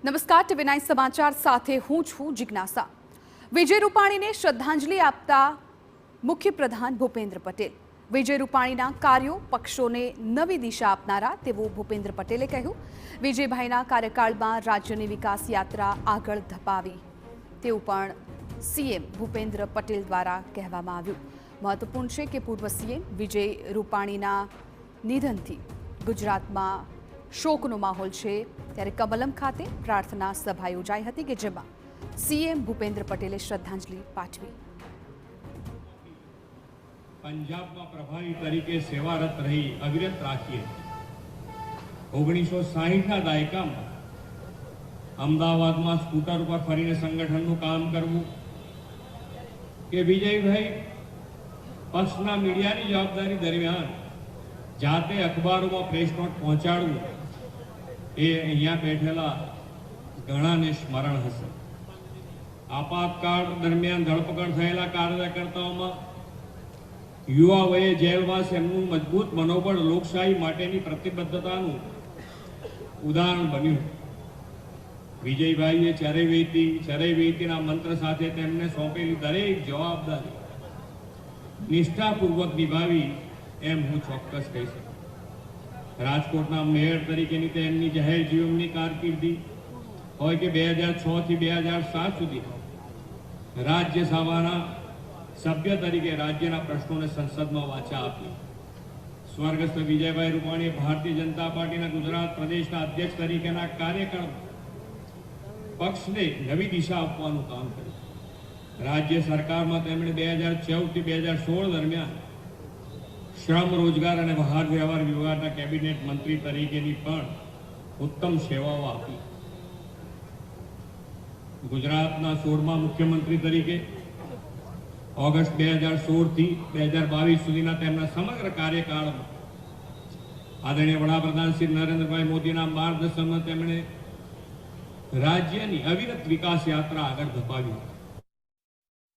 નમસ્કાર, ટીવી9 સમાચાર સાથે હું છું જિજ્ઞાસા। વિજય રૂપાણીને શ્રદ્ધાંજલિ આપતા મુખ્ય પ્રધાન ભૂપેન્દ્ર પટેલ। વિજય રૂપાણીના કાર્યો પક્ષોને નવી દિશા આપનારા તેવું ભૂપેન્દ્ર પટેલે કહ્યું। વિજયભાઈના કાર્યકાળમાં રાજ્યની વિકાસ યાત્રા આગળ ધપાવી તેવું પણ સીએમ ભૂપેન્દ્ર પટેલ દ્વારા કહેવામાં આવ્યું। મહત્વપૂર્ણ છે કે પૂર્વ સીએમ વિજય રૂપાણીના નિધનથી ગુજરાતમાં શોકનો માહોલ છે, ત્યારે કમલમ ખાતે પ્રાર્થના સભા યોજાઈ હતી કે જેમાં સીએમ ભૂપેન્દ્ર પટેલે શ્રદ્ધાંજલિ પાઠવી। પંજાબમાં પ્રભારી તરીકે સેવારત રહી અવિરત રાખીએ 1960ના દાયકામાં અમદાવાદમાં સ્કૂટર ઉપર ફરીને સંગઠનનું કામ કરવું કે વિજયભાઈ પક્ષના મીડિયાની જવાબદારી દરમિયાન જાતે અખબારોમાં પ્રેસ નોટ પહોંચાડવું એ અહીંયા બેઠેલા ઘણાને સ્મરણ હશે। આપાતકાળ દરમિયાન ધરપકડ થયેલા કાર્યકર્તાઓમાં યુવા વયે જેલવાસ એમનું મજબૂત મનોબળ લોકશાહી માટેની પ્રતિબદ્ધતાનું ઉદાહરણ બન્યું। વિજયભાઈએ ચરૈવેતીના મંત્ર સાથે તેમને સોંપેલી દરેક જવાબદારી નિષ્ઠાપૂર્વક નિભાવી એમ હું ચોક્કસ કહી શકું। રાજકોટના મેયર તરીકેની તેમની જાહેર જીવનની કારકિર્દી હોય કે 2006 થી 2007 સુધી રાજ્યસભાના સભ્ય તરીકે રાજ્યના પ્રશ્નોને સંસદમાં વાચા આપી। સ્વર્ગસ્થ વિજયભાઈ રૂપાણીએ ભારતીય જનતા પાર્ટીના ગુજરાત પ્રદેશના અધ્યક્ષ તરીકેના કાર્યકાળમાં પક્ષને નવી દિશા આપવાનું કામ કર્યું। રાજ્ય સરકારમાં તેમણે 2014 થી 2016 દરમિયાન શ્રમ રોજગાર અને વાહન વ્યવહાર વિભાગના કેબિનેટ મંત્રી તરીકેની પણ ઉત્તમ સેવાઓ આપી। ગુજરાતના 16મા મુખ્યમંત્રી તરીકે ઓગસ્ટ 2016 થી 2022 સુધીના તેમના સમગ્ર કાર્યકાળમાં આદરણીય વડાપ્રધાન શ્રી નરેન્દ્રભાઈ મોદીના માર્ગદર્શનમાં તેમણે રાજ્યની અવિરત વિકાસ યાત્રા આગળ ધપાવી।